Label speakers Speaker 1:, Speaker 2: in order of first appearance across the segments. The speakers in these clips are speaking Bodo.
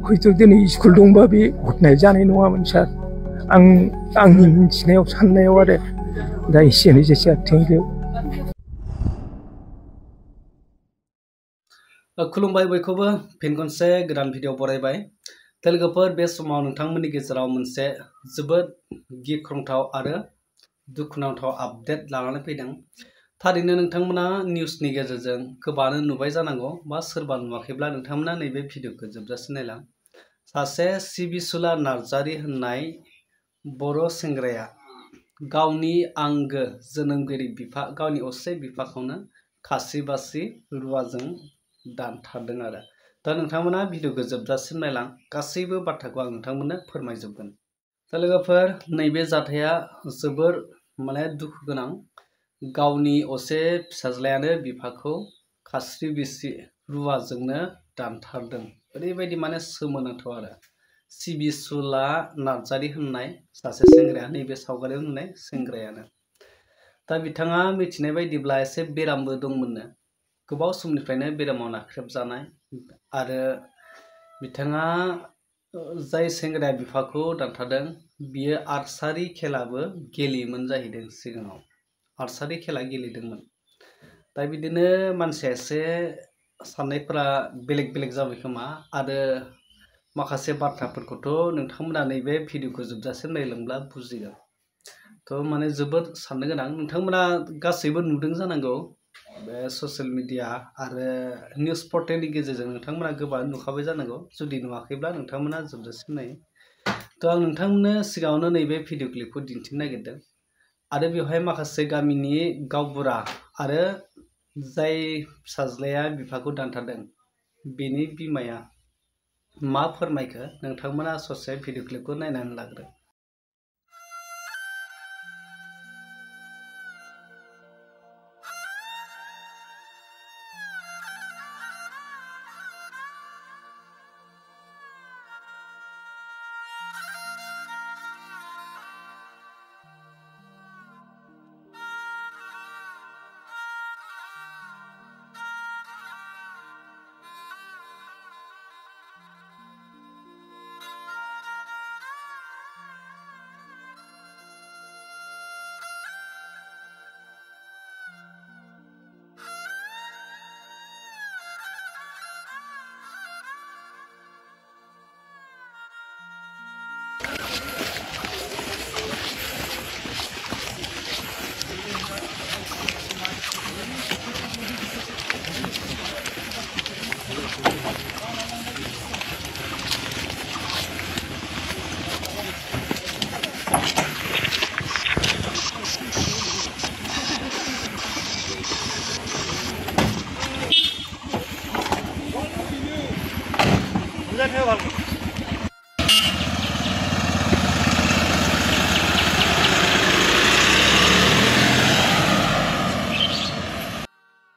Speaker 1: हयथ' दिनै स्कुल दंबा बे घटनाया जानाय नङामोन सार आंनि मिथिनायाव साननायाव आरो दा एसेनोसै सार थेंक इउ।
Speaker 2: खुलुमबाय बयखौबो फिन खनसे गोदान भिडिअ बरायबाय। लोगोफोर बे समाव नोंथांमोननि गेजेराव मोनसे जोबोद गिख्रंथाव आरो दुखुनांथाव आपडेट लानानै फैदों। थारैनो नोंथांमोना निउसनि गेजेरजों गोबाङानो नुबाय जानांगौ बा सोरबा नुवाखैब्ला नोंथांमोना नैबे भिडिअखौ जोबजासिम नायलां। सासे सिबिसुला नार्जारि होननाय बर' सेंग्राया गावनि आंगो जोनोमगिरि बिफा गावनि असे बिफाखौनो खास्रि बास्रि रुवाजों दानथारदों आरो। दा नोंथांमोना भिडिअखौ जोबजासिम नायलां गासैबो बाथ्राखौ आं नोंथांमोननो फोरमायजोबगोन। दा लोगोफोर नैबे जाथाया जोबोर दुखु गोनां। गावनि असे फिसाज्लायानो बिफाखौ खास्रि बिस्रि रुवाजोंनो दानथारदों। ओरैबायदि सोमोनांथाव आरो। सिबिसुला नार्जारि होननाय सासे सेंग्राया नैबे सावगारियाव नुनाय सेंग्रायानो। दा बिथाङा मिथिनाय बायदिब्ला एसे बेरामबो दंमोननो। गोबाव समनिफ्रायनो बेरामाव नाख्रेबजानाय आरो बिथाङा जाय सेंग्राया बिफाखौ दानथारदों बियो आर्सारि खेलाबो गेलेयोमोन जाहैदों सिगाङाव। आर्सारि खेला गेलेदोंमोन। दा बिदिनो मानसिया एसे साननायफोरा बेलेग बेलेग जाबाय खोमा आरो माखासे बाथ्राफोरखौथ' नोंथांमोना नैबे भिडिअखौ जोबजासिम नायलांब्ला बुजिगोन। थ' जोबोद साननो गोनां। नोंथांमोना गासैबो नुदों जानांगौ बे ससियेल मिडिया आरो निउस पर्टेलनि गेजेरजों नोंथांमोना गोबां नुखाबाय जानांगौ। जुदि नुवाखैब्ला नोंथांमोना जोबजासिम नाय। थ' आं नोंथांमोननो सिगाङावनो नैबे भिडिअ क्लिपखौ दिन्थिनो नागिरदों आरो बेवहाय माखासे गामिनि गावबुरा आरो जाय फिसाज्लाया बिफाखौ दानथारदों बेनि बिमाया मा फोरमायखो नोंथांमोना ससे भिडिअ क्लिपखौ नायनानै लाग्रो।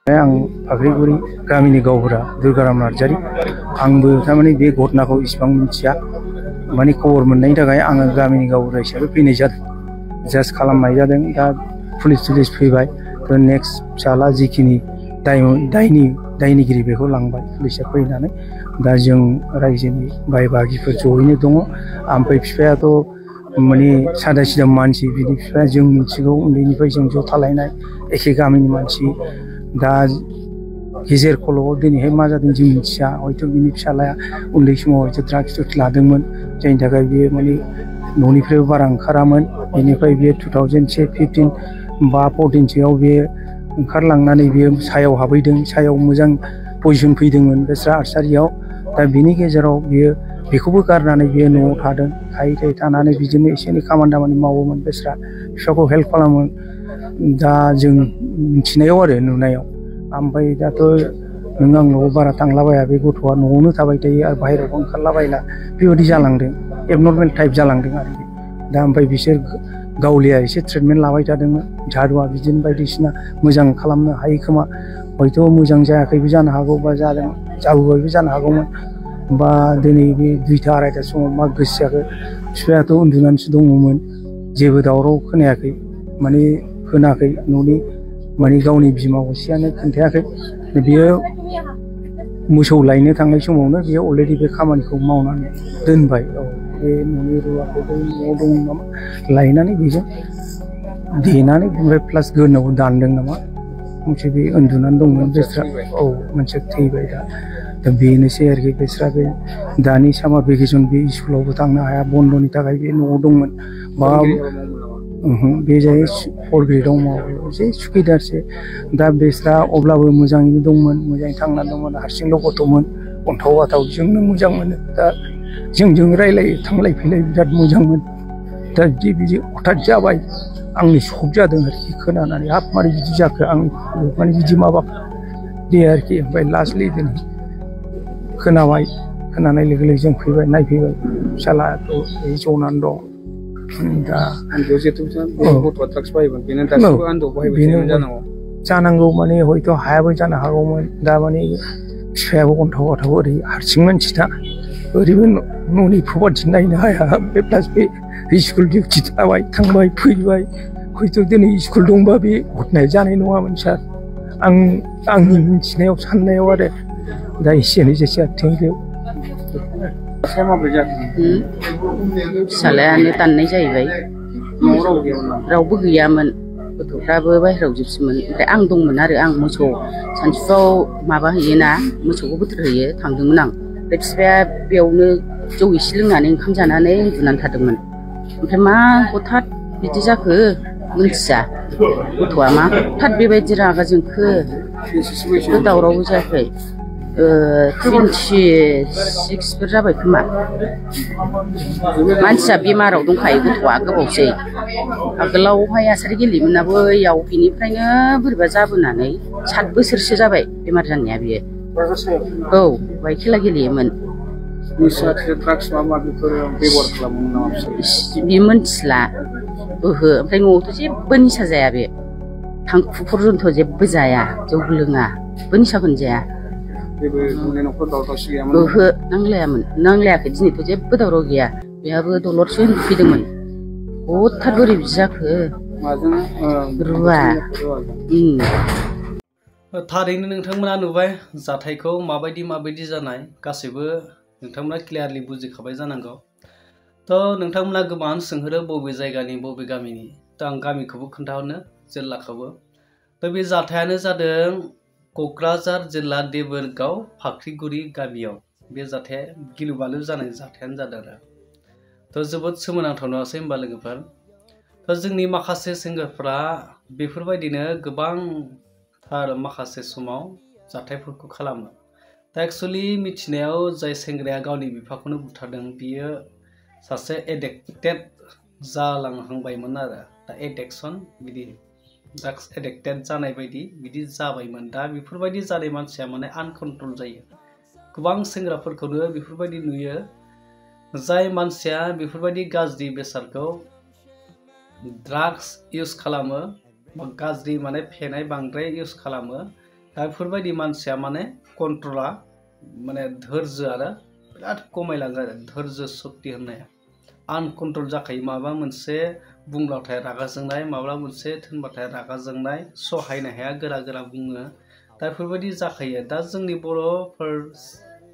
Speaker 1: आं फाख्रिगुरि गामिनि गावबुरा दुर्गाराम नार्जारि। आंबो थारमाने बे घटनाखौ इसिबां मिथिया। खबर मोननायनि थाखाय आङो गामिनि गावबुरा हिसाबै फैनाय जादों। जास्ट खालामनाय जादों। दा पुलिस फैबाय। थ' नेक्स्ट फिसाला जिखिनि दायनिगिरि बेखौ लांबाय पुलिसा फैनानै। दा जों रायजोनि बाय बाहागिफोर जयैनो दङ। ओमफ्राय बिफायाथ' सादा सिदा मानसि बिनि बिफाया जों मिथिगौ उन्दैनिफ्राय जों ज' थालायनाय एखे गामिनि मानसि। दा गेजेर खल'आव दिनैहाय मा जादों जों मिथिया। हयथ' बिनि फिसालाया उन्दै समाव हयथ' ड्राग्स लादोंमोन जायनि थाखाय बियो न'निफ्रायबो बारा ओंखारामोन। बेनिफ्राय बियो 2015 बा 14सोआव बियो ओंखारलांनानै बियो सायाव हाबहैदों। सायाव मोजां पजिसन फैदोंमोन बेस्रा आर्सारियाव। दा बिनि गेजेराव बियो बेखौबो गारनानै बियो न'आव थादों। थायै थानानै बिदिनो एसे एनै खामानि दामानि मावोमोन बेस्रा बिफाखौ हेल्प खालामो। दा जों मिथिनायाव आरो नुनायाव। ओमफ्राय दाथ' नों आंनाव बारा थांलाबाया बे गथ'आ न'आवनो थाबाय थायो आरो बाहेरायावबो ओंखारलाबायला बेबायदि जालांदों। एबनर्मेल टाइप जालांदों आरो। दा ओमफ्राय बिसोर गावलिया एसे ट्रिटमेन्ट लाबाय थादोंमोन। झारुआ बिदिनो बायदिसिना मोजां खालामनो हायो खोमा। हयथ' मोजां जायाखैबो जानो हागौ बा जाबोबायबो जानो हागौमोन। बा दिनै बे 2टा 2:30 समाव मा गोसो जाखो। बिफायाथ' उन्दुनानैसो दङमोन। जेबो दावराव खोनायाखै होनाखै न'नि गावनि बिमा असेयानो खोन्थायाखै। बियो मोसौ लायनो थांनाय समावनो बियो अलरेडि बे खामानिखौ मावनानै दोनबाय। औ बे न'नि रुवाखौ बै न'आव दं नामा लायनानै बेजों देनानै ओमफ्राय प्लास गोदोनायाव दानदों नामा मोनसे बे उन्दुनानै दंमोन बेस्रा औ मोनसे थैबाय दा बेनोसै आरोखि बेस्रा बे दानि सामार भेकेसन बे स्कुलावबो थांनो हाया बन्द'नि थाखाय बे न'आव दंमोन बे जायो 4 ग्रेडआव मावो एसे सुखिदारसो दा बेस्रा अब्लाबो मोजाङैनो दंमोन मोजाङै थांना दंमोन हारसिंल' गथ'मोन अन्थाव बाथाव जोंनो मोजां मोनो दा जोंजों रायलायो थांलाय फैलाय बिराद मोजांमोन दा बिदि हठात जाबाय आंनि शक जादों आरोखि खोनानानै हाब मारै बिदि जाखो आं माने बिदि माबा दे आरोखि ओमफ्राय लास्टलि दिनै खोनाबाय खोनानाय लोगो लोगो जों फैबाय नायफैबाय फिसालाखौ जनानै दं दा
Speaker 2: गथ'आ ड्राग्स बाहायमोन बेनो दासिमबो आन्दोआव बाहायबाय जानांगौ
Speaker 1: जानांगौ माने हयथ' हायाबो जानो हागौमोन दा माने बिफायाबो अन्थाव बाथाव ओरै हारसिं मानसिना ओरैबो न'नि प्रपार्टि नायनो हाया बे प्लास बे स्कुल डिउटि थाबाय थांबाय फैबाय हयथ' दिनै स्कुल दंबा बे घटनाया जानाय नङामोन सार आंनि मिथिनायाव साननायाव आरो दा एसेनोसै थेंक इउ
Speaker 3: फिसालायानो दाननाय जाहैबाय रावबो गैयामोन गथ'फ्राबो बाहेरायाव जोबसोमोन ओमफ्राय आं दंमोन आरो आं मोसौ सानसुआव माबा हैयोना मोसौखौ बोथोर होयो थांदोंमोन आं ओमफ्राय बिफाया बेयावनो जौ एसे लोंनानै ओंखाम जानानै उन्दुनानै थादोंमोन ओमफ्राय मा हथात बिदि जाखो मिन्थिया गथ'आ मा हथात बेबायदि रागा जोंखो दावरावबो जायाखै 26फोर जाबाय खोमा मानसिया बेमाराव दंखायो गथ'आ गोबावसै आगोलावहाय आसारि गेलेयोमोन बैयाव बिनिफ्रायनो बोरैबा जाबोनानै 7 बोसोरसो जाबाय बेमार जानाया बियो औ बाय खेला गेलेयोमोन बे मोनथिला ओहो ओमफ्राय न'आवथ' जेबो निसा जाया बे थांखु पर्यन्त जेबो जाया जौ लोङा जेबो निसाखौनो जाया ओहो नांलायाखै दिनैथ' जेबो दावराव गैया बेहाबो दलरसो उन्दुफैदोंमोन हथात बोरै बिदि जाखो रुवा
Speaker 2: थारैनो नोंथांमोना नुबाय जाथायखौ माबायदि जानाय गासैबो नोंथांमोना क्लियारलि बुजिखाबाय जानांगौ थ' नोंथांमोना गोबां सोंहरो बबे जायगानि बबे गामिनि थ' आं गामिखौबो खोन्थाहरनो जिल्लाखौबो थ' बे जाथायानो जादों क'क्राझार जिल्ला देबोरगाव फाख्रिगुरि गामियाव बे जाथाया गिलु बालु जानाय जाथायानो जादों आरो थ' जोबोद सोमोनांथाव नङासै होमबा लोगोफोर थ' जोंनि माखासे सेंग्राफ्रा बेफोरबायदिनो गोबांथार माखासे समाव जाथायफोरखौ खालामो दा एक्सुवेलि मिथिनायाव जाय सेंग्राया गावनि बिफाखौनो बुथारदों बियो सासे एडिक्टेड जालांहांबायमोन आरो दा एडिक्सन बिदि ड्राग्स एडिक्टेड जानाय बायदि बिदि जाबायमोन दा बेफोरबायदि जानाय मानसिया माने आनकन्ट्रल जायो गोबां सेंग्राफोरखौनो बेफोरबायदि नुयो जाय मानसिया बेफोरबायदि गाज्रि बेसादखौ ड्राग्स इउज खालामो बा गाज्रि माने फेनाय बांद्राय इउज खालामो दा बेफोरबायदि मानसिया माने कन्ट्रला माने धोर्जोआनो बिराद खमायलाङो आरो धोर्जो सक्ति होननाया आनकन्ट्रल जाखायो माबा मोनसे बुंब्लाथाय रागा जोंनाय माबा मोनसे थोनबाथाय रागा जोंनाय सहायनो हाया गोरा गोरा बुङो दा बेफोरबायदि जाखायो दा जोंनि बर'फोर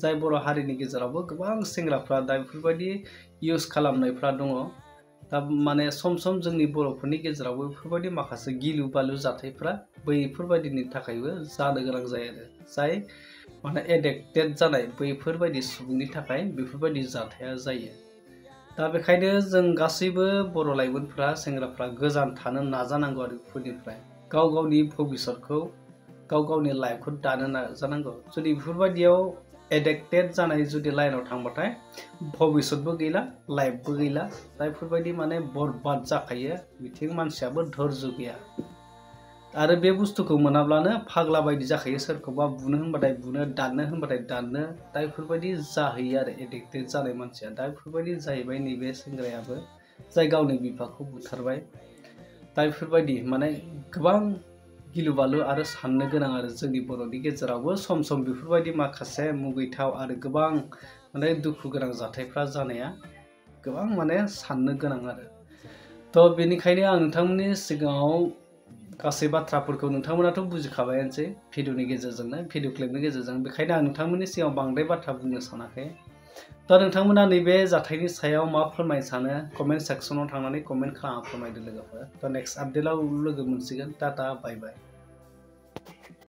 Speaker 2: जाय बर' हारिनि गेजेरावबो गोबां सेंग्राफ्रा दा बेफोरबायदि इउज खालामनायफ्रा दङ दा माने सम सम जोंनि बर'फोरनि गेजेरावबो बेफोरबायदि माखासे गिलु बालु जाथायफ्रा बैफोरबायदिनि थाखायबो जानो गोनां जायो आरो जाय माने एडिक्टेड जानाय बैफोरबायदि सुबुंनि थाखाय बेफोरबायदि जाथाया जायो दा बेखायनो जों गासैबो बर' लाइमोनफ्रा सेंग्राफ्रा गोजान थानो नाजानांगौ आरो बेफोरनिफ्राय गाव गावनि भबिसतखौ गाव गावनि लाइफखौ दानो नाजानांगौ जुदि बेफोरबायदियाव एडिक्टेड जानाय जुदि लाइनाव थांबाथाय भबिसतबो गैला लाइफबो गैला दा बेफोरबायदि माने बरबाद जाखायो बिथिं मानसियाबो धोर्ज गैया आरो बे बुस्थुखौ मोनाब्लानो फाग्ला बायदि जाखायो सोरखौबा बुनो होनबाथाय बुनो दाननो होनबाथाय दाननो दा बेफोरबायदि जाहैयो आरो एडिक्टेड जानाय मानसिया दा बेफोरबायदि जाहैबाय नैबे सेंग्रायाबो जाय गावनि बिफाखौ बुथारबाय दा बेफोरबायदि माने गोबां गिलु बालु आरो साननो गोनां आरो जोंनि बर'नि गेजेरावबो सम सम बेफोरबायदि माखासे मुगैथाव आरो गोबां माने दुखु गोनां जाथायफ्रा जानाया गोबां माने साननो गोनां आरो थ' बेनिखायनो आं नोंथांमोननि सिगाङाव गासै बाथ्राफोरखौ नोंथांमोनाथ' बुजिखाबायानोसै भिडिअनि गेजेरजोंनो भिडिअ क्लिपनि गेजेरजों बेखायनो आं नोंथांमोननि सिगाङाव बांद्राय बाथ्रा बुंनो सानाखै दा नोंथांमोना नैबे जाथायनि सायाव मा फोरमायनो सानो कमेन्ट सेक्सनाव थांनानै कमेन्ट खालामना फोरमायदो लोगोफोर दा नेक्स्ट आपडेटआव लोगो मोनसिगोन टाटा बाय बाय